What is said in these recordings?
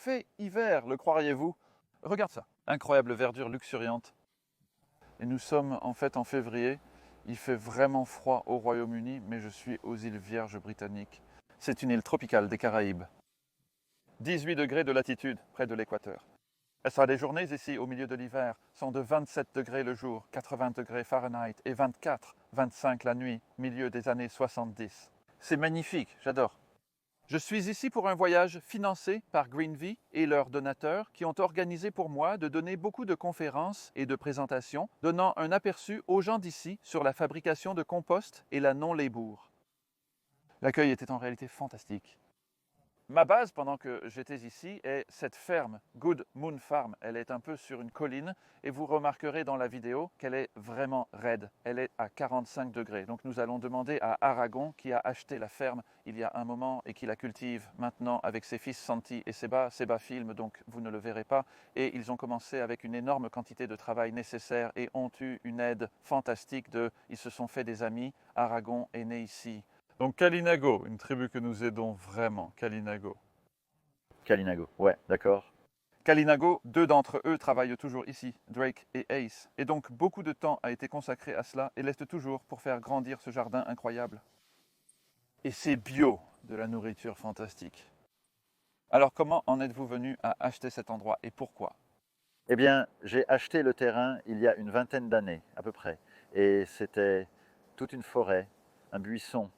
fait hiver, le croiriez-vous? Regarde ça, incroyable verdure luxuriante. Et nous sommes en fait en février. Il fait vraiment froid au Royaume-Uni, mais je suis aux îles Vierges britanniques. C'est une île tropicale des Caraïbes. 18 degrés de latitude, près de l'équateur. Les journées ici, au milieu de l'hiver, sont de 27 degrés le jour, 80 degrés Fahrenheit et 24, 25 la nuit, milieu des années 70. C'est magnifique, j'adore. Je suis ici pour un voyage financé par Greenvee et leurs donateurs qui ont organisé pour moi de donner beaucoup de conférences et de présentations, donnant un aperçu aux gens d'ici sur la fabrication de compost et la non-labour. L'accueil était en réalité fantastique. Ma base, pendant que j'étais ici, est cette ferme, Good Moon Farm. Elle est un peu sur une colline et vous remarquerez dans la vidéo qu'elle est vraiment raide. Elle est à 45 degrés. Donc nous allons demander à Aragon, qui a acheté la ferme il y a un moment et qui la cultive maintenant avec ses fils Santi et Seba. Seba filme, donc vous ne le verrez pas. Et ils ont commencé avec une énorme quantité de travail nécessaire et ont eu une aide fantastique ils se sont fait des amis. Aragon est né ici. Donc Kalinago, une tribu que nous aidons vraiment, Kalinago. Kalinago, ouais, d'accord. Kalinago, deux d'entre eux travaillent toujours ici, Drake et Ace. Et donc beaucoup de temps a été consacré à cela et l'est toujours pour faire grandir ce jardin incroyable. Et c'est bio, de la nourriture fantastique. Alors comment en êtes-vous venu à acheter cet endroit et pourquoi? Eh bien, j'ai acheté le terrain il y a une vingtaine d'années à peu près. Et c'était toute une forêt, un buisson.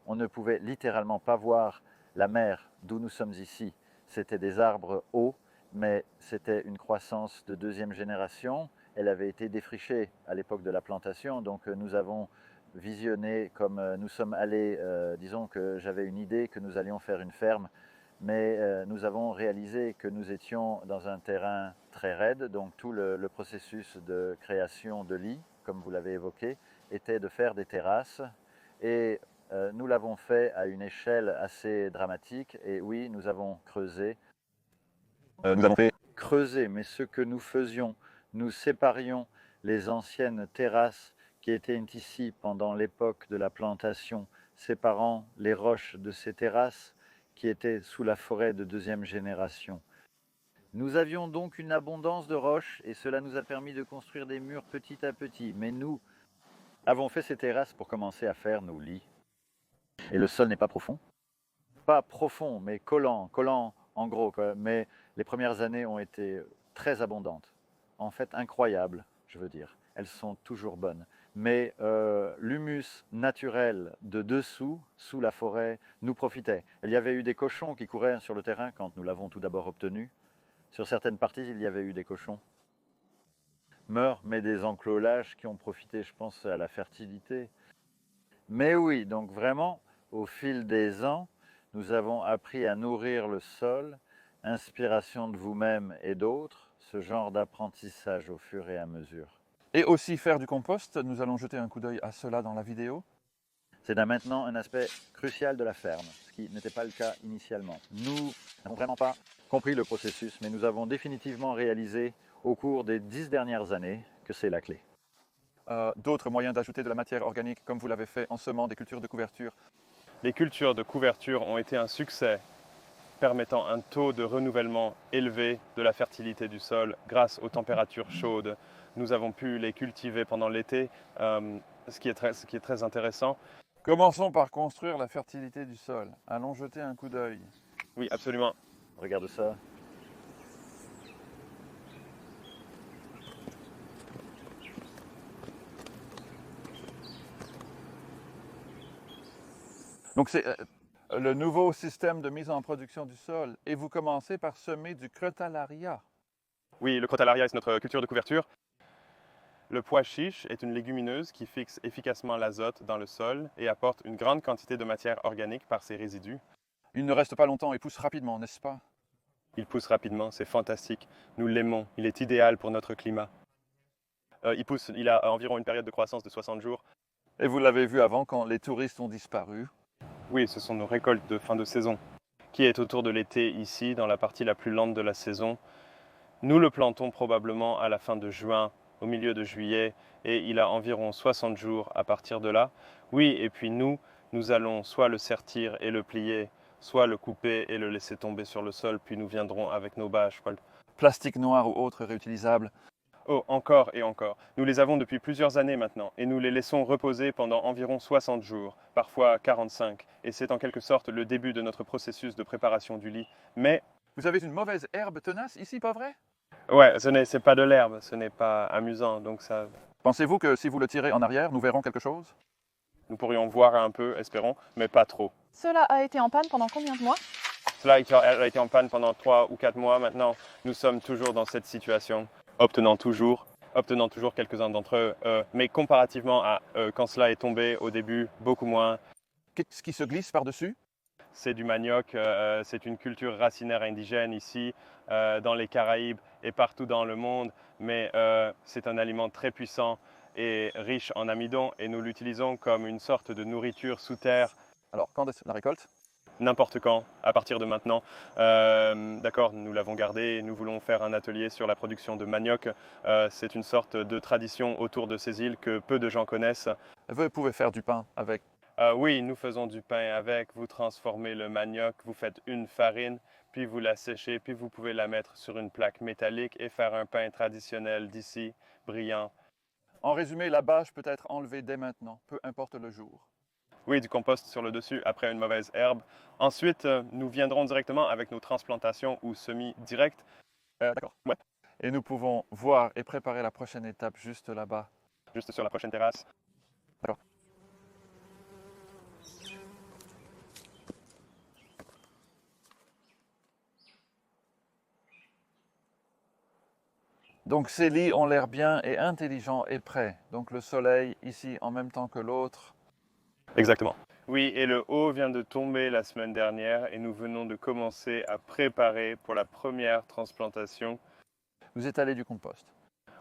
On ne pouvait littéralement pas voir la mer d'où nous sommes ici. C'était des arbres hauts, mais c'était une croissance de deuxième génération. Elle avait été défrichée à l'époque de la plantation, donc nous avons visionné comme nous sommes allés, disons que j'avais une idée que nous allions faire une ferme, mais nous avons réalisé que nous étions dans un terrain très raide, donc tout le processus de création de lits, comme vous l'avez évoqué, était de faire des terrasses et nous l'avons fait à une échelle assez dramatique et oui, nous avons creusé. Nous avons fait creuser, mais ce que nous faisions, nous séparions les anciennes terrasses qui étaient ici pendant l'époque de la plantation, séparant les roches de ces terrasses qui étaient sous la forêt de deuxième génération. Nous avions donc une abondance de roches et cela nous a permis de construire des murs petit à petit, mais nous avons fait ces terrasses pour commencer à faire nos lits. Et le sol n'est pas profond? Pas profond, mais collant en gros, quoi. Mais les premières années ont été très abondantes. En fait, incroyables, je veux dire. Elles sont toujours bonnes. Mais l'humus naturel de dessous, sous la forêt, nous profitait. Il y avait eu des cochons qui couraient sur le terrain quand nous l'avons tout d'abord obtenu. Sur certaines parties, il y avait eu des cochons. Mais des enclos qui ont profité, je pense, à la fertilité. Mais oui, donc vraiment, au fil des ans, nous avons appris à nourrir le sol, inspiration de vous-même et d'autres, ce genre d'apprentissage au fur et à mesure. Et aussi faire du compost, nous allons jeter un coup d'œil à cela dans la vidéo. C'est maintenant un aspect crucial de la ferme, ce qui n'était pas le cas initialement. Nous n'avons vraiment pas compris le processus, mais nous avons définitivement réalisé au cours des 10 dernières années que c'est la clé. D'autres moyens d'ajouter de la matière organique, comme vous l'avez fait en semant des cultures de couverture. Les cultures de couverture ont été un succès, permettant un taux de renouvellement élevé de la fertilité du sol grâce aux températures chaudes. Nous avons pu les cultiver pendant l'été, ce qui est très intéressant. Commençons par construire la fertilité du sol. Allons jeter un coup d'œil. Oui, absolument. Regarde ça. Donc c'est le nouveau système de mise en production du sol. Et vous commencez par semer du crotalaria. Oui, le crotalaria est notre culture de couverture. Le pois chiche est une légumineuse qui fixe efficacement l'azote dans le sol et apporte une grande quantité de matière organique par ses résidus. Il ne reste pas longtemps et pousse rapidement, n'est-ce pas? Il pousse rapidement, c'est fantastique. Nous l'aimons, il est idéal pour notre climat. Il a environ une période de croissance de 60 jours. Et vous l'avez vu avant quand les touristes ont disparu. Oui, ce sont nos récoltes de fin de saison, qui est autour de l'été ici, dans la partie la plus lente de la saison. Nous le plantons probablement à la fin de juin, au milieu de juillet, et il a environ 60 jours à partir de là. Oui, et puis nous allons soit le sertir et le plier, soit le couper et le laisser tomber sur le sol, puis nous viendrons avec nos bâches. Plastique noir ou autre réutilisable. Oh, encore et encore. Nous les avons depuis plusieurs années maintenant, et nous les laissons reposer pendant environ 60 jours, parfois 45, et c'est en quelque sorte le début de notre processus de préparation du lit. Mais, Vous avez une mauvaise herbe tenace ici, pas vrai? ouais, c'est pas de l'herbe, ce n'est pas amusant, donc ça, Pensez-vous que si vous le tirez en arrière, nous verrons quelque chose? nous pourrions voir un peu, espérons, mais pas trop. Cela a été en panne pendant combien de mois? Cela a été en panne pendant 3 ou 4 mois maintenant. Nous sommes toujours dans cette situation, obtenant toujours quelques-uns d'entre eux, mais comparativement à quand cela est tombé au début, beaucoup moins. Qu'est-ce qui se glisse par-dessus? C'est du manioc, c'est une culture racinaire indigène ici, dans les Caraïbes et partout dans le monde, mais c'est un aliment très puissant et riche en amidon et nous l'utilisons comme une sorte de nourriture sous terre. Alors, quand est-ce la récolte? N'importe quand, à partir de maintenant. D'accord, nous l'avons gardé et nous voulons faire un atelier sur la production de manioc. C'est une sorte de tradition autour de ces îles que peu de gens connaissent. Vous pouvez faire du pain avec. Oui, nous faisons du pain avec. Vous transformez le manioc, vous faites une farine, puis vous la séchez, puis vous pouvez la mettre sur une plaque métallique et faire un pain traditionnel d'ici, brillant. En résumé, la bâche peut être enlevée dès maintenant, peu importe le jour. Oui, du compost sur le dessus après une mauvaise herbe. Ensuite, nous viendrons directement avec nos transplantations ou semis directs. D'accord. Ouais. Et nous pouvons voir et préparer la prochaine étape juste là-bas. Juste sur la prochaine terrasse. D'accord. Donc ces lits ont l'air bien et intelligents et prêts. Donc le soleil ici en même temps que l'autre. Exactement. Oui, et le haut vient de tomber la semaine dernière et nous venons de commencer à préparer pour la première transplantation. Vous étalez du compost.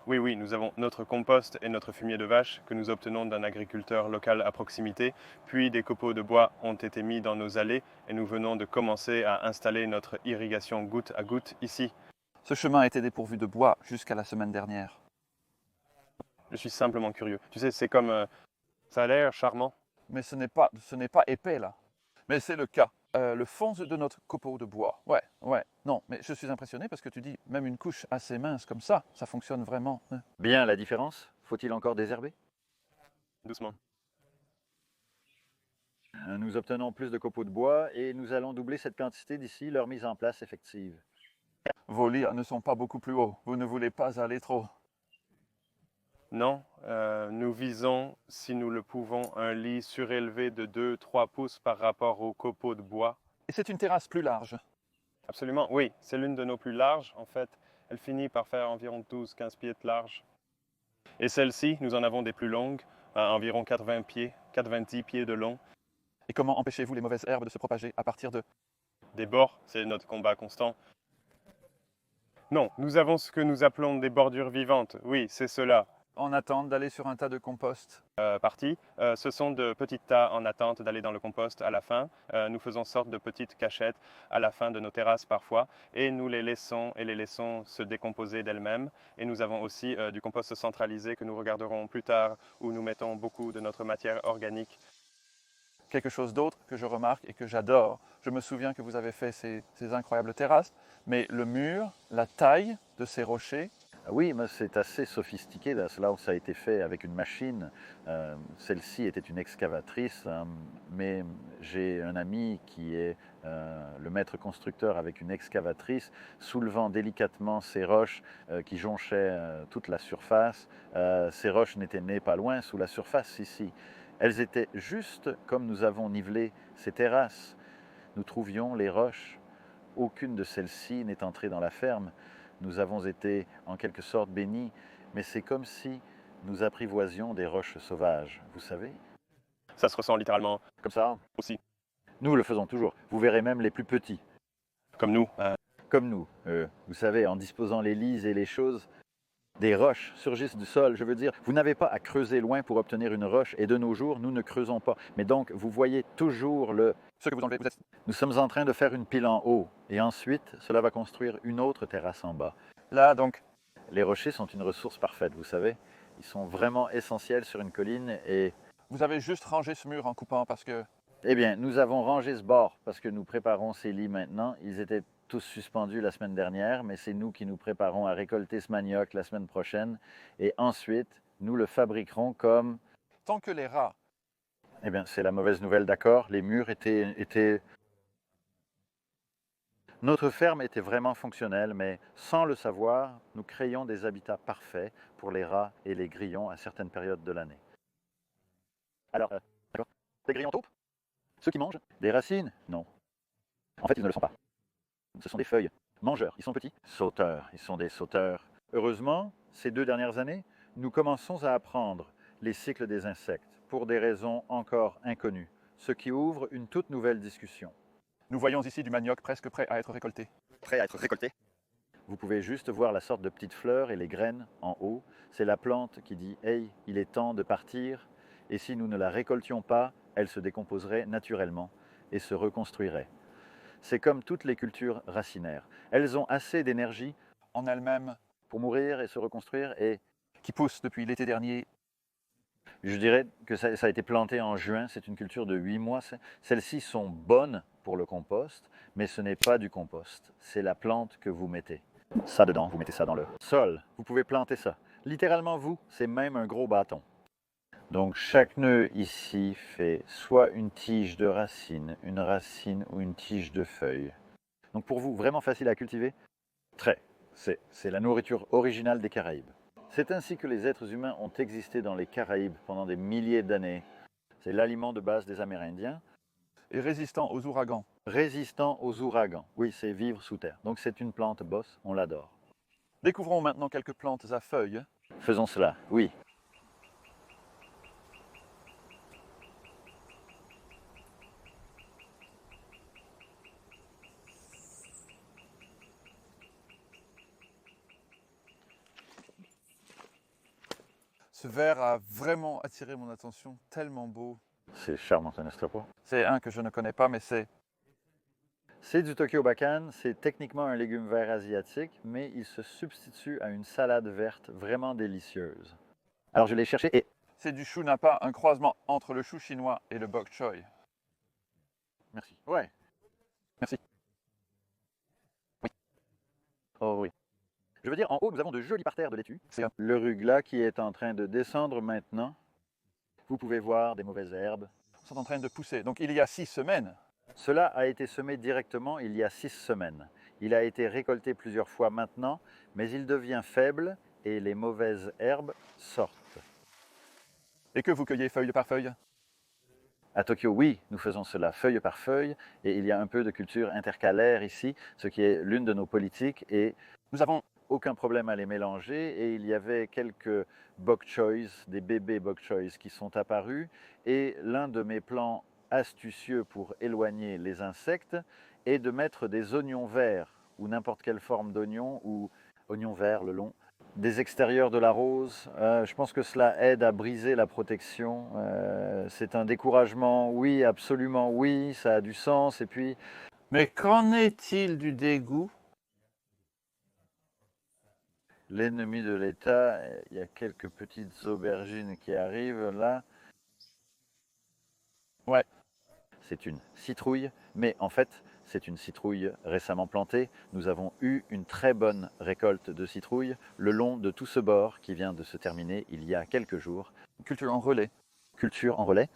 Oui, nous avons notre compost et notre fumier de vache que nous obtenons d'un agriculteur local à proximité. Puis des copeaux de bois ont été mis dans nos allées et nous venons de commencer à installer notre irrigation goutte à goutte ici. Ce chemin était dépourvu de bois jusqu'à la semaine dernière. Je suis simplement curieux. Tu sais, c'est comme... ça a l'air charmant. Mais ce n'est pas épais là. Mais c'est le cas. Le fond de notre copeau de bois. Ouais. Non, mais je suis impressionné parce que tu dis, même une couche assez mince comme ça fonctionne vraiment. Bien, la différence? Faut-il encore désherber? Doucement. Nous obtenons plus de copeaux de bois et nous allons doubler cette quantité d'ici leur mise en place effective. Vos lits ne sont pas beaucoup plus hauts. Vous ne voulez pas aller trop. Non, nous visons, si nous le pouvons, un lit surélevé de 2-3 pouces par rapport aux copeaux de bois. Et c'est une terrasse plus large. Absolument, oui, c'est l'une de nos plus larges en fait. Elle finit par faire environ 12-15 pieds de large. Et celle-ci, nous en avons des plus longues, à environ 80 pieds, 90 pieds de long. Et comment empêchez-vous les mauvaises herbes de se propager à partir de... Des bords, c'est notre combat constant. Non, nous avons ce que nous appelons des bordures vivantes. Oui, c'est cela. En attente d'aller sur un tas de compost. Partie. Ce sont de petits tas en attente d'aller dans le compost à la fin. Nous faisons sorte de petites cachettes à la fin de nos terrasses parfois et nous les laissons se décomposer d'elles-mêmes. Et nous avons aussi du compost centralisé que nous regarderons plus tard où nous mettons beaucoup de notre matière organique. Quelque chose d'autre que je remarque et que j'adore. Je me souviens que vous avez fait ces incroyables terrasses, mais le mur, la taille de ces rochers. Oui, mais c'est assez sophistiqué. Là, ça a été fait avec une machine. Celle-ci était une excavatrice, mais j'ai un ami qui est le maître constructeur avec une excavatrice, soulevant délicatement ces roches qui jonchaient toute la surface. Ces roches n'étaient nées pas loin, sous la surface ici. Elles étaient juste comme nous avons nivelé ces terrasses. Nous trouvions les roches. Aucune de celles-ci n'est entrée dans la ferme. Nous avons été en quelque sorte bénis, mais c'est comme si nous apprivoisions des roches sauvages, vous savez? Ça se ressent littéralement Comme ça aussi. Nous le faisons toujours. Vous verrez même les plus petits. Comme nous. Comme nous. Vous savez, en disposant les lits et les choses, des roches surgissent du sol. Je veux dire, vous n'avez pas à creuser loin pour obtenir une roche, et de nos jours, nous ne creusons pas. Mais donc, vous voyez toujours le... Ce que vous enlevez, vous êtes... Nous sommes en train de faire une pile en haut, et ensuite, cela va construire une autre terrasse en bas. Là, donc, Les rochers sont une ressource parfaite, vous savez. Ils sont vraiment essentiels sur une colline et... vous avez juste rangé ce mur en coupant parce que... Eh bien, nous avons rangé ce bord parce que nous préparons ces lits maintenant. Ils étaient tous suspendus la semaine dernière, mais c'est nous qui nous préparons à récolter ce manioc la semaine prochaine. Et ensuite, nous le fabriquerons comme... Tant que les rats, Eh bien, c'est la mauvaise nouvelle, d'accord. Les murs étaient... Notre ferme était vraiment fonctionnelle, mais sans le savoir, nous créions des habitats parfaits pour les rats et les grillons à certaines périodes de l'année. Alors, d'accord. Des grillons taupes? Ceux qui mangent? Des racines? Non. En fait, ils ne le sont pas. Ce sont des feuilles. Mangeurs, ils sont petits. Sauteurs, ils sont des sauteurs. Heureusement, ces 2 dernières années, nous commençons à apprendre les cycles des insectes pour des raisons encore inconnues, ce qui ouvre une toute nouvelle discussion. nous voyons ici du manioc presque prêt à être récolté. Prêt à être récolté? Vous pouvez juste voir la sorte de petites fleurs et les graines en haut. C'est la plante qui dit « Hey, il est temps de partir ». Et si nous ne la récoltions pas, elle se décomposerait naturellement et se reconstruirait. C'est comme toutes les cultures racinaires. Elles ont assez d'énergie En elles-mêmes, pour mourir et se reconstruire. Et qui poussent depuis l'été dernier. je dirais que ça a été planté en juin. C'est une culture de 8 mois. Celles-ci sont bonnes pour le compost, mais ce n'est pas du compost. C'est la plante que vous mettez. Ça dedans, vous mettez ça dans le sol. Vous pouvez planter ça. Littéralement, vous, c'est même un gros bâton. Donc chaque nœud ici fait soit une tige de racine, une racine ou une tige de feuille. Donc pour vous, vraiment facile à cultiver? Très. C'est la nourriture originale des Caraïbes. C'est ainsi que les êtres humains ont existé dans les Caraïbes pendant des milliers d'années. C'est l'aliment de base des Amérindiens. Et résistant aux ouragans. Résistant aux ouragans. Oui, c'est vivre sous terre. Donc c'est une plante bosse, on l'adore. Découvrons maintenant quelques plantes à feuilles. Faisons cela, oui. Ce verre a vraiment attiré mon attention, tellement beau. C'est charmant, n'est-ce pas? C'est un que je ne connais pas, mais c'est... C'est du Tokyo Bakan, c'est techniquement un légume vert asiatique, mais il se substitue à une salade verte vraiment délicieuse. Alors je l'ai cherché et... C'est du chou napa, un croisement entre le chou chinois et le bok choy. Merci. Ouais. Merci. Oh oui. Je veux dire, en haut, nous avons de jolis parterres de laitue. C'est un... Le rugla qui est en train de descendre maintenant. Vous pouvez voir des mauvaises herbes. sont en train de pousser. Donc il y a 6 semaines, Cela a été semé directement il y a 6 semaines. Il a été récolté plusieurs fois maintenant, mais il devient faible et les mauvaises herbes sortent. et que vous cueillez feuille par feuille. À Tokyo, oui, nous faisons cela feuille par feuille, et il y a un peu de culture intercalaire ici, ce qui est l'une de nos politiques, et Nous avons aucun problème à les mélanger. Et il y avait quelques bok choys, des bébés bok choys qui sont apparus, et l'un de mes plans astucieux pour éloigner les insectes est de mettre des oignons verts, ou n'importe quelle forme d'oignon, ou oignon vert le long, des extérieurs de la rose. Je pense que cela aide à briser la protection. C'est un découragement, oui, absolument oui, ça a du sens. Et puis, Mais qu'en est-il du dégoût? l'ennemi de l'État, il y a quelques petites aubergines qui arrivent là. Ouais. C'est une citrouille, mais en fait, c'est une citrouille récemment plantée. Nous avons eu une très bonne récolte de citrouilles le long de tout ce bord qui vient de se terminer il y a quelques jours. Culture en relais. Culture en relais.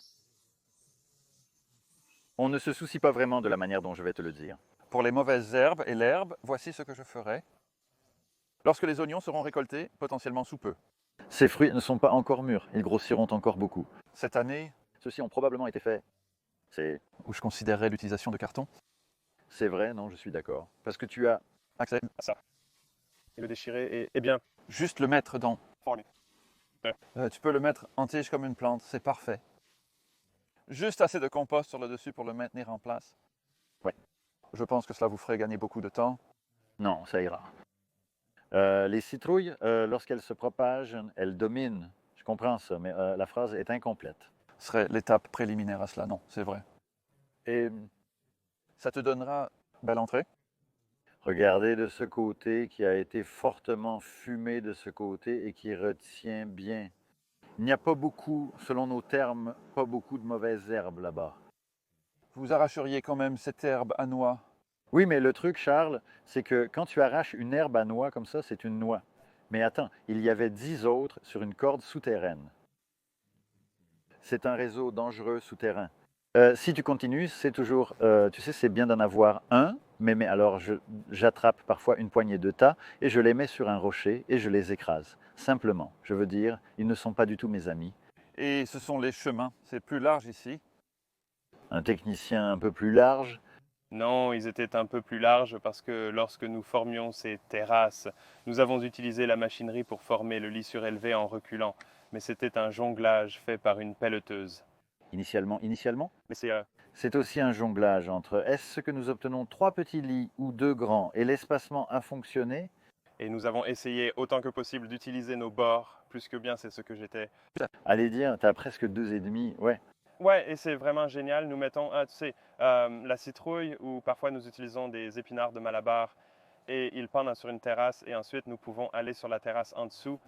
On ne se soucie pas vraiment de la manière dont je vais te le dire. Pour les mauvaises herbes et l'herbe, voici ce que je ferai. Lorsque les oignons seront récoltés, potentiellement sous peu. Ces fruits ne sont pas encore mûrs, ils grossiront encore beaucoup. Cette année, Ceux-ci ont probablement été faits. où je considérerais l'utilisation de carton, C'est vrai, non, je suis d'accord. Parce que tu as... accès, à ça. Et le déchirer et bien juste le mettre dans... formé. tu peux le mettre en tige comme une plante, c'est parfait. Juste assez de compost sur le dessus pour le maintenir en place. Ouais. Je pense que cela vous ferait gagner beaucoup de temps. Non, ça ira. Les citrouilles, lorsqu'elles se propagent, elles dominent. Je comprends ça, mais la phrase est incomplète. Ce serait l'étape préliminaire à cela, non, c'est vrai. Et Ça te donnera belle entrée. regardez de ce côté qui a été fortement fumé de ce côté et qui retient bien. Il n'y a pas beaucoup, selon nos termes, pas beaucoup de mauvaises herbes là-bas. vous arracheriez quand même cette herbe à noix. Oui, mais le truc, Charles, c'est que quand tu arraches une herbe à noix comme ça, c'est une noix. Mais attends, il y avait 10 autres sur une corde souterraine. C'est un réseau dangereux souterrain. Si tu continues, c'est toujours, tu sais, c'est bien d'en avoir un, mais alors j'attrape parfois une poignée de tas et je les mets sur un rocher et je les écrase. Simplement, je veux dire, ils ne sont pas du tout mes amis. Et ce sont les chemins, c'est plus large ici. Un technicien un peu plus large. Non, ils étaient un peu plus larges parce que lorsque nous formions ces terrasses, nous avons utilisé la machinerie pour former le lit surélevé en reculant. Mais c'était un jonglage fait par une pelleteuse. Initialement, Mais c'est aussi un jonglage entre est-ce que nous obtenons 3 petits lits ou 2 grands et l'espacement a fonctionné? Et nous avons essayé autant que possible d'utiliser nos bords. Plus que bien, c'est ce que j'étais. Allez dire, t'as presque 2,5, ouais. Ouais, et c'est vraiment génial. Nous mettons, tu sais, la citrouille ou parfois nous utilisons des épinards de Malabar et ils pendent sur une terrasse et ensuite nous pouvons aller sur la terrasse en dessous.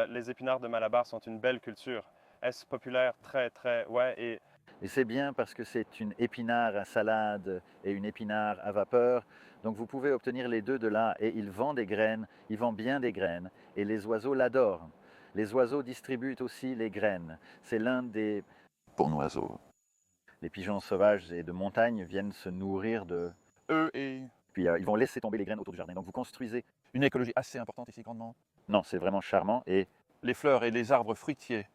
Les épinards de Malabar sont une belle culture. Est-ce populaire? Très, très, ouais. Et c'est bien parce que c'est une épinard à salade et une épinard à vapeur. Donc vous pouvez obtenir les deux de là et il vend des graines, il vend bien des graines et les oiseaux l'adorent. Les oiseaux distribuent aussi les graines. C'est l'un des... Bon oiseau. Les pigeons sauvages et de montagne viennent se nourrir de... Eux et Puis ils vont laisser tomber les graines autour du jardin. Donc vous construisez... une écologie assez importante ici, grandement. Non, c'est vraiment charmant et... Les fleurs et les arbres fruitiers.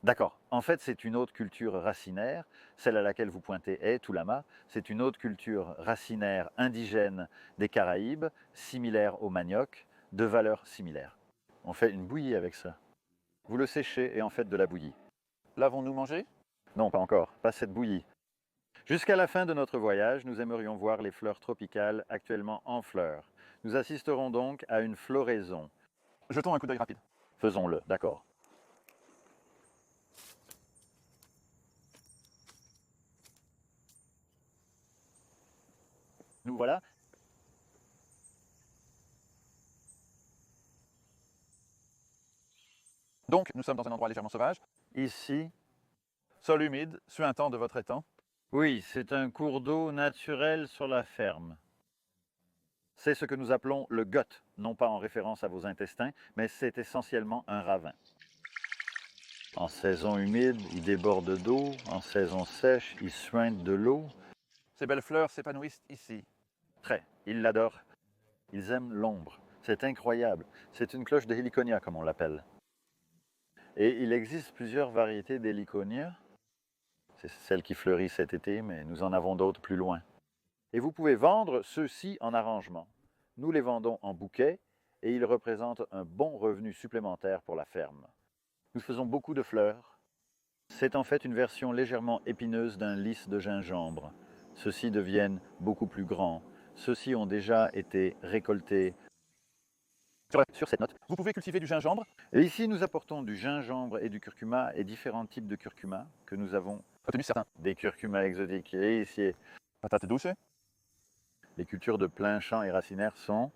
D'accord. En fait, c'est une autre culture racinaire, celle à laquelle vous pointez est Toulama. C'est une autre culture racinaire indigène des Caraïbes, similaire au manioc, de valeur similaire. On fait une bouillie avec ça. Vous le séchez et en faites de la bouillie. L'avons-nous mangé? Non, pas encore, pas cette bouillie. Jusqu'à la fin de notre voyage, nous aimerions voir les fleurs tropicales actuellement en fleurs. Nous assisterons donc à une floraison. Jetons un coup d'œil rapide. Faisons-le, d'accord. Nous voilà. Donc, nous sommes dans un endroit légèrement sauvage. Ici, Sol humide, suintant de votre étang. oui, c'est un cours d'eau naturel sur la ferme. C'est ce que nous appelons le gut, non pas en référence à vos intestins, mais c'est essentiellement un ravin. En saison humide, il déborde d'eau. En saison sèche, il suinte de l'eau. Ces belles fleurs s'épanouissent ici. Très, ils l'adorent. Ils aiment l'ombre. C'est incroyable. C'est une cloche de Heliconia, comme on l'appelle. Et il existe plusieurs variétés d'Heliconia. C'est celle qui fleurit cet été, mais nous en avons d'autres plus loin. Et vous pouvez vendre ceux-ci en arrangement. Nous les vendons en bouquets et ils représentent un bon revenu supplémentaire pour la ferme. Nous faisons beaucoup de fleurs. C'est en fait une version légèrement épineuse d'un lys de gingembre. Ceux-ci deviennent beaucoup plus grands. Ceux-ci ont déjà été récoltés sur cette note. Vous pouvez cultiver du gingembre. Et ici, nous apportons du gingembre et du curcuma et différents types de curcuma que nous avons. Obtenu certains. Des curcumas exotiques. Et ici, Patates douces. les cultures de plein champ et racinaires sont...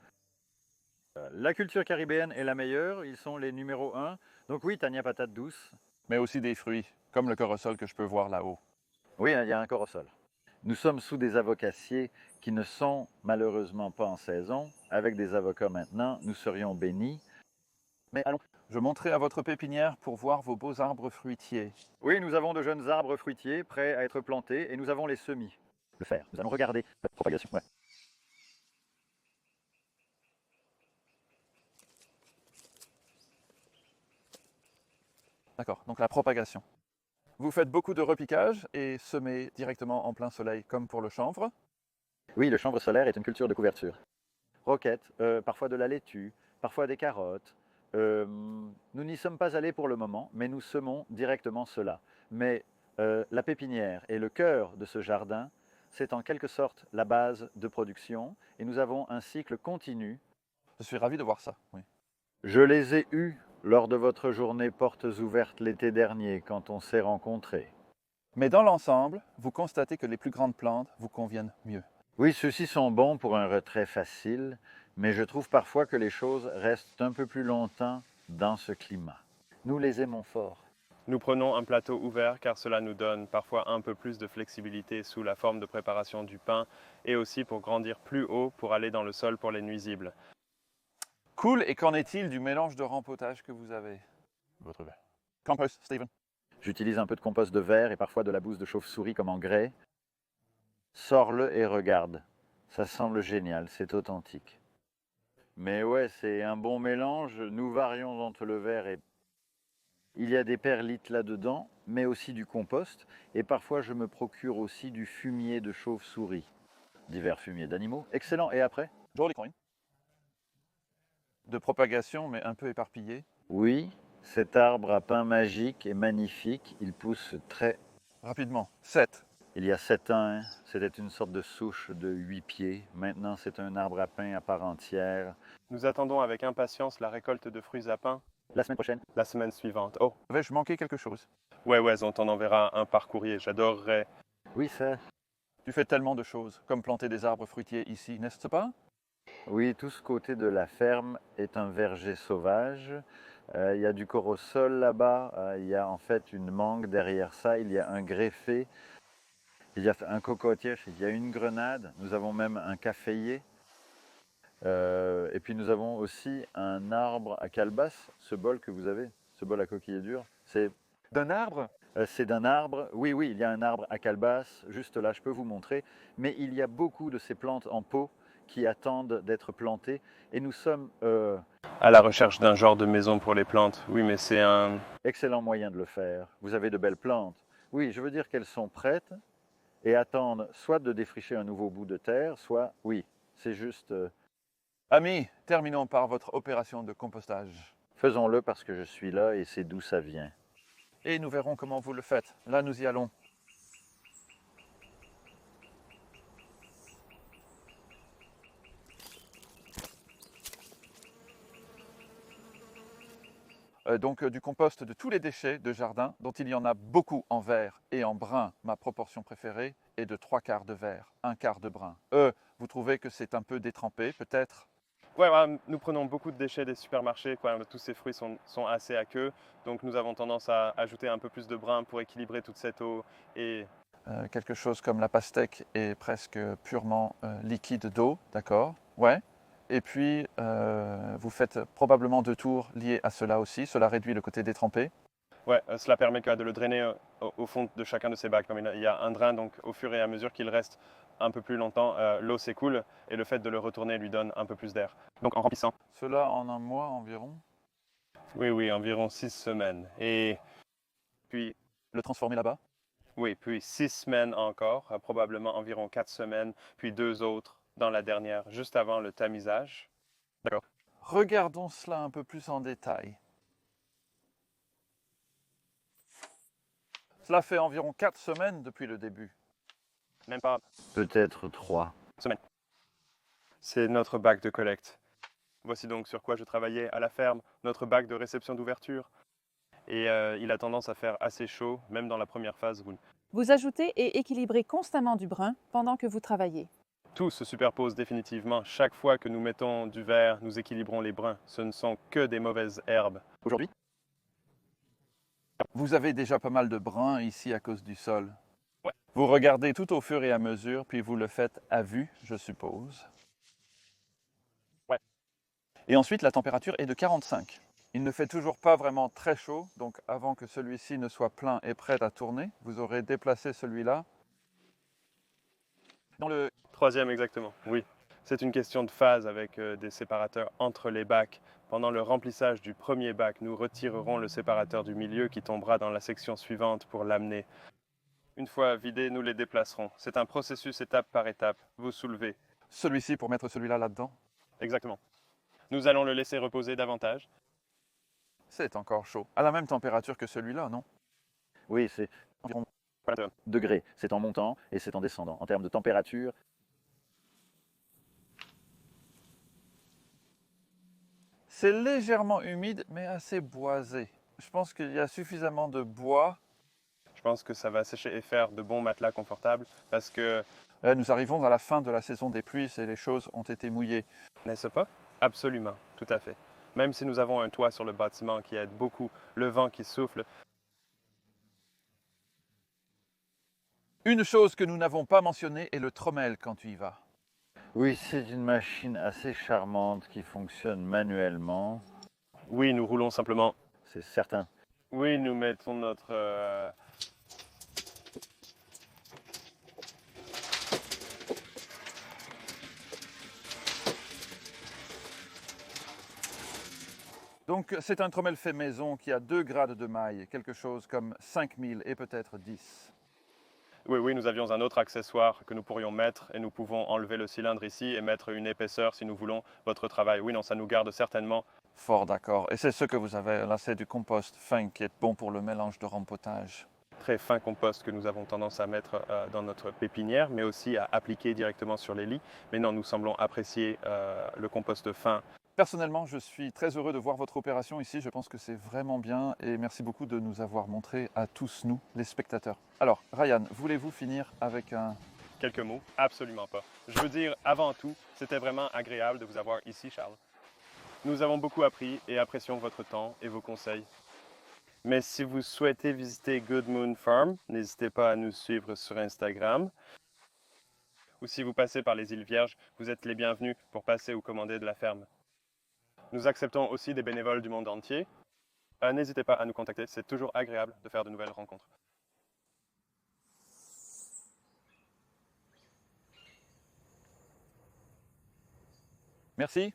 La culture caribéenne est la meilleure. Ils sont les numéros 1. Donc oui, Tania patate douce. Mais aussi des fruits, comme le corosol que je peux voir là-haut. Oui, il y a un corosol. Nous sommes sous des avocaciers qui ne sont malheureusement pas en saison. Avec des avocats maintenant, nous serions bénis. Mais allons. Je monterai à votre pépinière pour voir vos beaux arbres fruitiers. Oui, nous avons de jeunes arbres fruitiers prêts à être plantés et nous avons les semis. Le faire. Nous allons regarder la propagation. Ouais. D'accord, donc la propagation. Vous faites beaucoup de repiquage et semez directement en plein soleil, comme pour le chanvre. Oui, le chanvre solaire est une culture de couverture. Roquettes, parfois de la laitue, parfois des carottes. Nous n'y sommes pas allés pour le moment, mais nous semons directement cela. Mais la pépinière est le cœur de ce jardin. C'est en quelque sorte la base de production et nous avons un cycle continu. Je suis ravi de voir ça, oui. Je les ai eus lors de votre journée portes ouvertes l'été dernier quand on s'est rencontrés. Mais dans l'ensemble, vous constatez que les plus grandes plantes vous conviennent mieux. Oui, ceux-ci sont bons pour un retrait facile, mais je trouve parfois que les choses restent un peu plus longtemps dans ce climat. Nous les aimons fort. Nous prenons un plateau ouvert car cela nous donne parfois un peu plus de flexibilité sous la forme de préparation du pain et aussi pour grandir plus haut pour aller dans le sol pour les nuisibles. Cool, et qu'en est-il du mélange de rempotage que vous avez? Votre verre. Compost, Steven. J'utilise un peu de compost de verre et parfois de la bouse de chauve-souris comme engrais. Sors-le et regarde. Ça semble génial, c'est authentique. Mais ouais, c'est un bon mélange. Nous varions entre le verre et... Il y a des perlites là-dedans, mais aussi du compost. Et parfois, je me procure aussi du fumier de chauve-souris. Divers fumiers d'animaux. Excellent. Et après? Jolly coin. De propagation, mais un peu éparpillé. Oui, cet arbre à pain magique est magnifique. Il pousse très... Rapidement. 7. Il y a 7 ans, c'était une sorte de souche de 8 pieds. Maintenant, c'est un arbre à pain à part entière. Nous attendons avec impatience la récolte de fruits à pain La semaine prochaine? la semaine suivante. Oh, Vais-je manquer quelque chose? ouais, on t'en enverra un par courrier. J'adorerais. Oui, ça. Tu fais tellement de choses, comme planter des arbres fruitiers ici, n'est-ce pas? Oui, tout ce côté de la ferme est un verger sauvage. Il y a du corosol là-bas. Il y a en fait une mangue derrière ça. Il y a un greffé. Il y a un cocotier. Il y a une grenade. Nous avons même un caféier. Et puis nous avons aussi un arbre à calebasse. Ce bol que vous avez, ce bol à coquille dure, c'est D'un arbre? c'est d'un arbre. Oui, oui, il y a un arbre à calebasse. Juste là, je peux vous montrer. Mais il y a beaucoup de ces plantes en pot qui attendent d'être plantées. Et nous sommes À la recherche d'un genre de maison pour les plantes. Oui, mais c'est un... excellent moyen de le faire. Vous avez de belles plantes. Oui, je veux dire qu'elles sont prêtes et attendent soit de défricher un nouveau bout de terre, soit, oui, c'est juste, Amis, terminons par votre opération de compostage. faisons-le parce que je suis là et c'est d'où ça vient. Et nous verrons comment vous le faites. Là, nous y allons. Donc du compost de tous les déchets de jardin, dont il y en a beaucoup en vert et en brun. Ma proportion préférée est de 3/4 de vert, 1/4 de brun. Vous trouvez que c'est un peu détrempé, peut-être? Ouais, nous prenons beaucoup de déchets des supermarchés. Tous ces fruits sont assez aqueux. Donc nous avons tendance à ajouter un peu plus de brun pour équilibrer toute cette eau. Et Quelque chose comme la pastèque est presque purement liquide d'eau, d'accord? Ouais. Et puis, vous faites probablement 2 tours liés à cela aussi. Cela réduit le côté détrempé. ouais, cela permet de le drainer au fond de chacun de ces bacs. Comme il y a un drain, donc au fur et à mesure qu'il reste un peu plus longtemps, l'eau s'écoule et le fait de le retourner lui donne un peu plus d'air. Donc en remplissant. Cela en un mois environ. Oui, environ 6 semaines. Et puis, Le transformer là-bas. oui, puis 6 semaines encore, probablement environ 4 semaines, puis 2 autres dans la dernière, juste avant le tamisage. D'accord. Regardons cela un peu plus en détail. Cela fait environ 4 semaines depuis le début. Même pas Peut-être 3. semaine. C'est notre bac de collecte. Voici donc sur quoi je travaillais à la ferme, notre bac de réception d'ouverture. Et il a tendance à faire assez chaud, même dans la première phase. Vous ajoutez et équilibrez constamment du brun pendant que vous travaillez. Tout se superpose définitivement. Chaque fois que nous mettons du vert, nous équilibrons les bruns. Ce ne sont que des mauvaises herbes. Aujourd'hui? Vous avez déjà pas mal de brun ici à cause du sol. Ouais. Vous regardez tout au fur et à mesure, puis vous le faites à vue, je suppose. Ouais. Et ensuite, la température est de 45. Il ne fait toujours pas vraiment très chaud, donc avant que celui-ci ne soit plein et prêt à tourner, vous aurez déplacé celui-là dans le... Troisième exactement, oui. C'est une question de phase avec des séparateurs entre les bacs. Pendant le remplissage du premier bac, nous retirerons le séparateur du milieu qui tombera dans la section suivante pour l'amener. Une fois vidés, nous les déplacerons. C'est un processus étape par étape. Vous soulevez. Celui-ci pour mettre celui-là là-dedans. Exactement. Nous allons le laisser reposer davantage. C'est encore chaud. À la même température que celui-là, non? Oui, c'est Environ. degrés. C'est en montant et c'est en descendant. En termes de température, C'est légèrement humide, mais assez boisé. Je pense qu'il y a suffisamment de bois. Je pense que ça va sécher et faire de bons matelas confortables parce que, Nous arrivons à la fin de la saison des pluies et les choses ont été mouillées. n'est-ce pas? Absolument, tout à fait. Même si nous avons un toit sur le bâtiment qui aide beaucoup, le vent qui souffle, Une chose que nous n'avons pas mentionnée est le trommel quand tu y vas. Oui, c'est une machine assez charmante qui fonctionne manuellement, Oui, nous roulons simplement. c'est certain. Oui, nous mettons notre... Donc c'est un trommel fait maison qui a 2 grades de maille, quelque chose comme 5000 et peut-être 10. Oui, nous avions un autre accessoire que nous pourrions mettre et nous pouvons enlever le cylindre ici et mettre une épaisseur si nous voulons votre travail. Oui, non, ça nous garde certainement. Fort d'accord. Et c'est ce que vous avez là, c'est du compost fin qui est bon pour le mélange de rempotage. Très fin compost que nous avons tendance à mettre dans notre pépinière, mais aussi à appliquer directement sur les lits. Mais non, nous semblons apprécier le compost fin. Personnellement, je suis très heureux de voir votre opération ici. Je pense que c'est vraiment bien et merci beaucoup de nous avoir montré à tous nous, les spectateurs. Alors, Ryan, voulez-vous finir avec un... Quelques mots? Absolument pas. Je veux dire, avant tout, c'était vraiment agréable de vous avoir ici, Charles. Nous avons beaucoup appris et apprécions votre temps et vos conseils. Mais si vous souhaitez visiter Good Moon Farm, n'hésitez pas à nous suivre sur Instagram. Ou si vous passez par les îles Vierges, vous êtes les bienvenus pour passer ou commander de la ferme. Nous acceptons aussi des bénévoles du monde entier. N'hésitez pas à nous contacter, c'est toujours agréable de faire de nouvelles rencontres. Merci